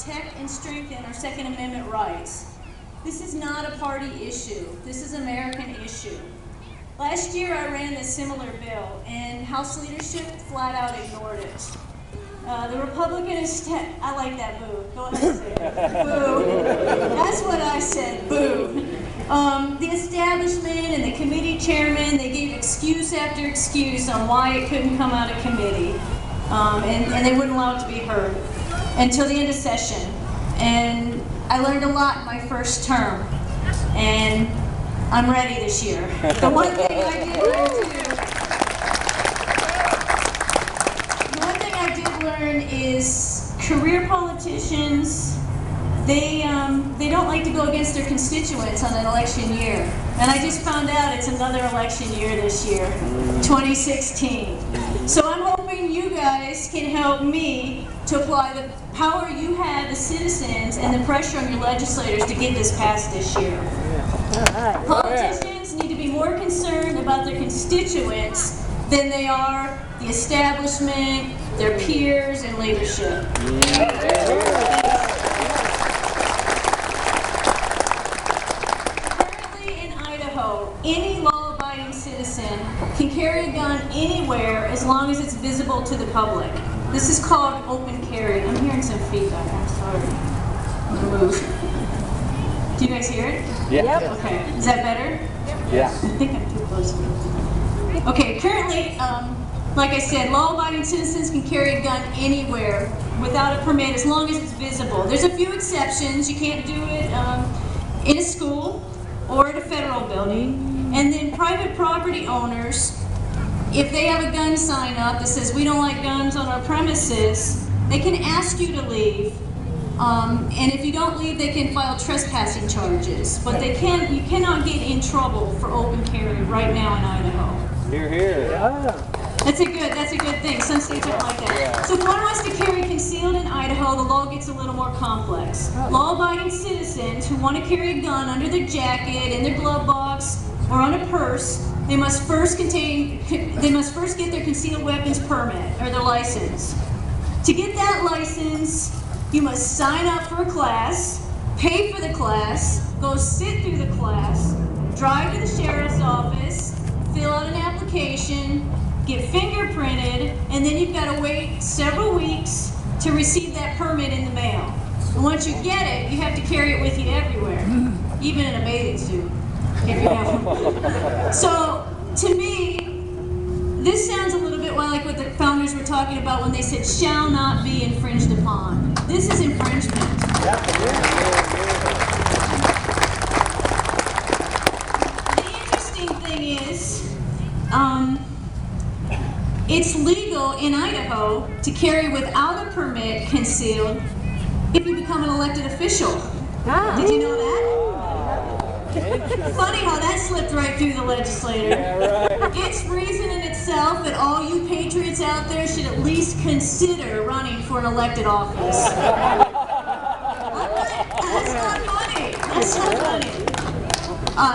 protect and strengthen our Second Amendment rights. This is not a party issue. This is an American issue. Last year I ran this similar bill and House leadership flat out ignored it. The Republican I like that, boo. Go ahead and say it. Boo. That's what I said, boo. The establishment and the committee chairman, they gave excuse after excuse on why it couldn't come out of committee. And they wouldn't allow it to be heard until the end of session. And I learned a lot in my first term. And I'm ready this year. The one thing I did learn is career politicians, they don't like to go against their constituents on an election year. And I just found out it's another election year this year, 2016. So I'm hoping you guys can help me to apply the power you have as citizens and the pressure on your legislators to get this passed this year. Politicians need to be more concerned about their constituents than they are the establishment, their peers, and leadership. Currently in Idaho, any law-abiding citizen can carry a gun anywhere as long as it's visible to the public. This is called open carry. I'm hearing some feedback, I'm sorry. I'm gonna move. Do you guys hear it? Yeah. Yep. Okay, is that better? Yeah. I think I'm too close. Okay, currently, like I said, law-abiding citizens can carry a gun anywhere without a permit as long as it's visible. There's a few exceptions. You can't do it in a school or at a federal building. And then private property owners, if they have a gun sign up that says we don't like guns on our premises, they can ask you to leave. And if you don't leave, they can file trespassing charges. But you cannot get in trouble for open carry right now in Idaho. Hear, hear. Yeah. That's a good thing. Some states aren't like that. Yeah. So if one wants to carry concealed in Idaho, the law gets a little more complex. Law-abiding citizens who want to carry a gun under their jacket, in their glove box, or on a purse, they must first get their concealed weapons permit or their license. To get that license, you must sign up for a class, pay for the class, go sit through the class, drive to the sheriff's office, fill out an application, get fingerprinted, and then you've got to wait several weeks to receive that permit in the mail. And once you get it, you have to carry it with you everywhere, even in a bathing suit, if you have one. So, to me, this sounds a little bit like what the founders were talking about when they said, shall not be infringed upon. This is infringement. The interesting thing is, it's legal in Idaho to carry without a permit concealed if you become an elected official. Did you know that? Funny how that slipped right through the legislator. Yeah, right. It's reason in itself that all you patriots out there should at least consider running for an elected office. That's not funny. That's not funny.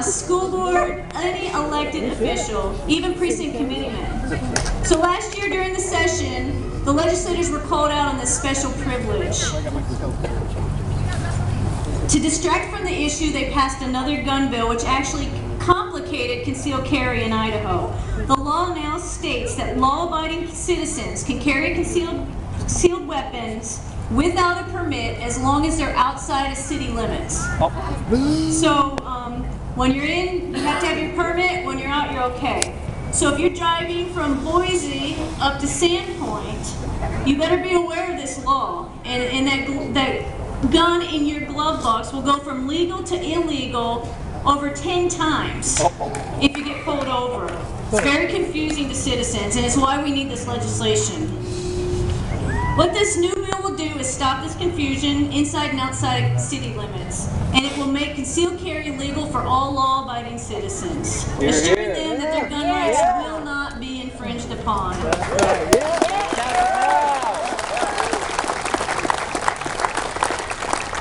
School board, any elected official, even precinct committeemen. So last year during the session, the legislators were called out on this special privilege. To distract from the issue, they passed another gun bill which actually complicated concealed carry in Idaho. The law now states that law-abiding citizens can carry concealed weapons without a permit as long as they're outside of city limits. So when you're in, you have to have your permit. When you're out, you're okay. So if you're driving from Boise up to Sandpoint, you better be aware of this law. And that gun in your glove box will go from legal to illegal over 10 times if you get pulled over. It's very confusing to citizens, and it's why we need this legislation. What this new bill will do is stop this confusion inside and outside city limits, and it will make concealed carry legal for all law-abiding citizens, assuring them that their gun rights will not be infringed upon.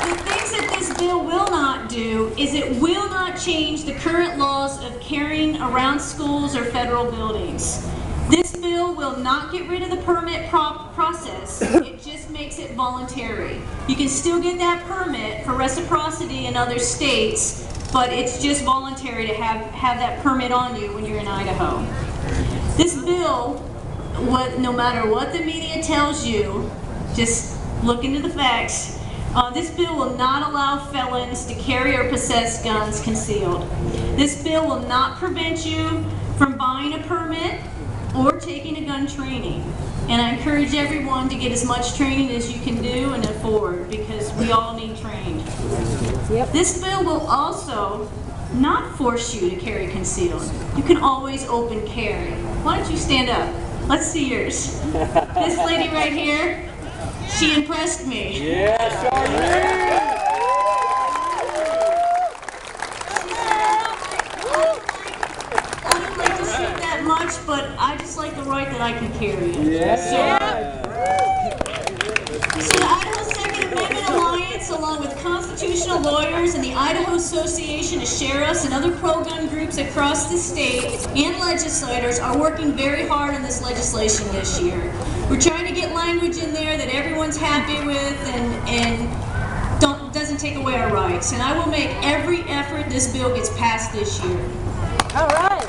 The things that this bill will not do is it will not change the current laws of carrying around schools or federal buildings. This bill bill will not get rid of the permit process. It just makes it voluntary. You can still get that permit for reciprocity in other states, but it's just voluntary to have that permit on you when you're in Idaho. This bill, no matter what the media tells you, just look into the facts. This bill will not allow felons to carry or possess guns concealed. This bill will not prevent you from buying a permit or taking a gun training. And I encourage everyone to get as much training as you can do and afford, because we all need trained. Yep. This bill will also not force you to carry concealed. You can always open carry. Why don't you stand up? Let's see yours. This lady right here, she impressed me. Yes, Charlene! I don't like to shoot that much, but I just like the right that I can carry it. Yes. So the Idaho Second Amendment Alliance, along with constitutional lawyers and the Idaho Association of Sheriffs and other pro-gun groups across the state and legislators, are working very hard on this legislation this year. We're trying to get language in there that everyone's happy with and doesn't take away our rights. And I will make every effort this bill gets passed this year. All right.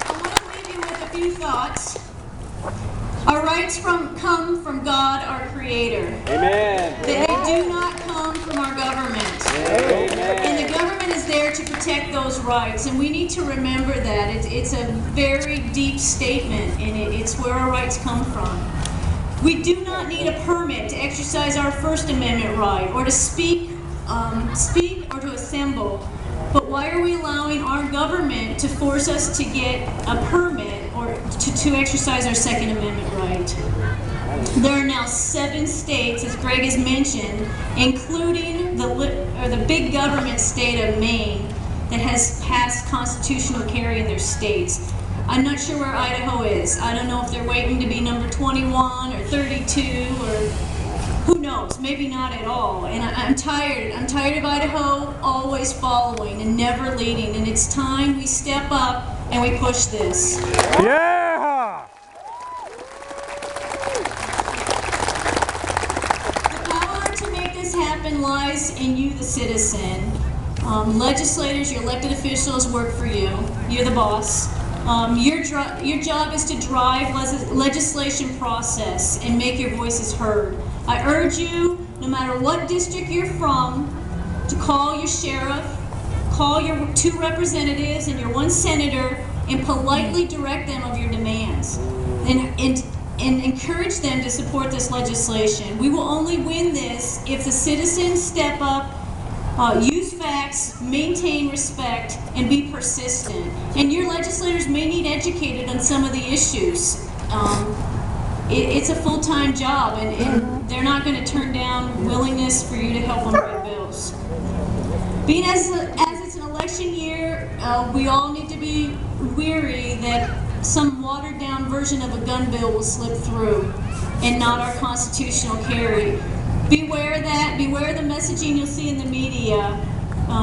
I want to leave you with a few thoughts. Our rights come from God, our Creator. Amen. They do not come from our government. Amen. And the government is there to protect those rights, and we need to remember that. It's a very deep statement, and it's where our rights come from. We do not need a permit to exercise our First Amendment right, or to speak or to assemble. But why are we allowing our government to force us to get a permit or to exercise our Second Amendment right? There are now 7 states, as Greg has mentioned, including the big government state of Maine, that has passed constitutional carry in their states. I'm not sure where Idaho is. I don't know if they're waiting to be number 21 or 32 or who knows, maybe not at all. And I'm tired. I'm tired of Idaho always following and never leading. And it's time we step up and we push this. Yeah! The power to make this happen lies in you, the citizen. Legislators, your elected officials work for you. You're the boss. Your job is to drive legislation process and make your voices heard. I urge you, no matter what district you're from, to call your sheriff, call your 2 representatives and your 1 senator, and politely direct them of your demands, and encourage them to support this legislation. We will only win this if the citizens step up, use facts, maintain respect, and be persistent. And your legislators may need educated on some of the issues. It's a full-time job, and they're not going to turn down willingness for you to help them write bills. Being as it's an election year, we all need to be weary that some watered-down version of a gun bill will slip through, and not our constitutional carry. Beware that. Beware the messaging you'll see in the media,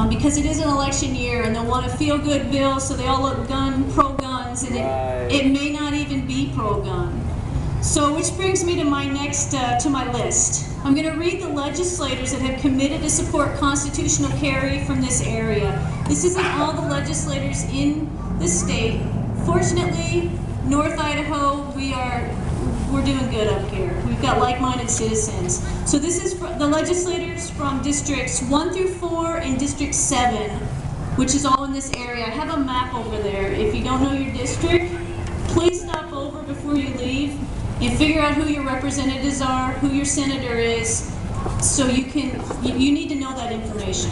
because it is an election year, and they'll want a feel-good bill, so they all look pro-guns, and it may not even be pro-gun. So, which brings me to my next, to my list. I'm going to read the legislators that have committed to support constitutional carry from this area. This isn't all the legislators in the state. Fortunately, North Idaho, we're doing good up here. We've got like-minded citizens. So this is the legislators from districts 1 through 4 and district 7, which is all in this area. I have a map over there. If you don't know your district, please stop over before you leave and figure out who your representatives are, who your senator is, so you need to know that information.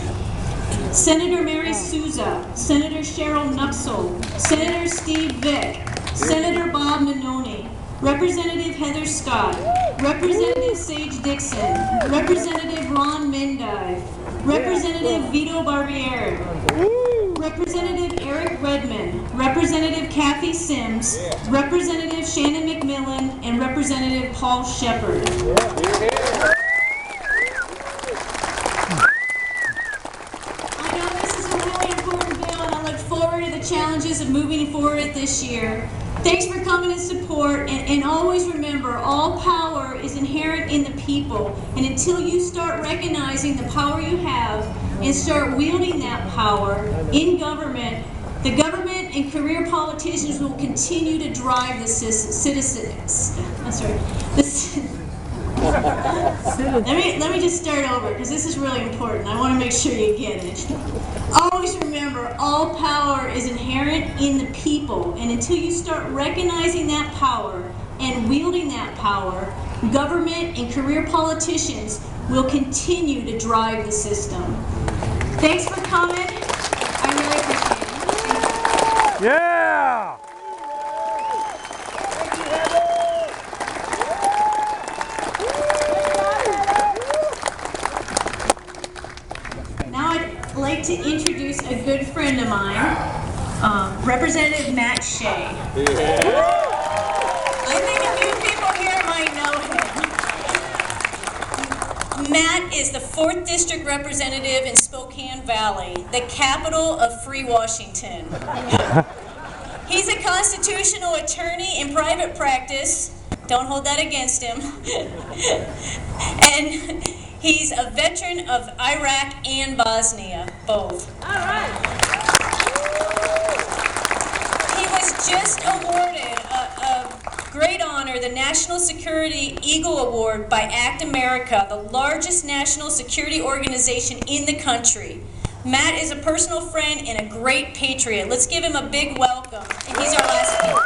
Senator Mary Souza, Senator Cheryl Nuxel, Senator Steve Vick, Senator Bob Nannoni, Representative Heather Scott, Representative Sage Dixon, Representative Ron Mendive, Representative Vito Barbieri, Representative Eric Redmond, Representative Kathy Sims, Representative Shannon McMillan, and Representative Paul Shepard. I know this is a really important bill, and I look forward to the challenges of moving forward this year. Thanks for coming and support, and always remember, all power is inherent in the people, and until you start recognizing the power you have and start wielding that power in government, the government and career politicians will continue to drive the citizens. Let me just start over, because this is really important. I want to make sure you get it. Always remember, all power is inherent in the people, and until you start recognizing that power and wielding that power, government and career politicians will continue to drive the system. Thanks for coming. I really appreciate it. Yeah! Now I'd like to introduce a good friend of mine, Representative Matt Shea. I think a few people here might know him. Matt is the 4th District Representative in Spokane Valley, the capital of free Washington. He's a constitutional attorney in private practice. Don't hold that against him. And he's a veteran of Iraq and Bosnia, both. All right. He was just awarded a great honor, the National Security Eagle Award by ACT America, the largest national security organization in the country. Matt is a personal friend and a great patriot. Let's give him a big welcome. And he's our last speaker.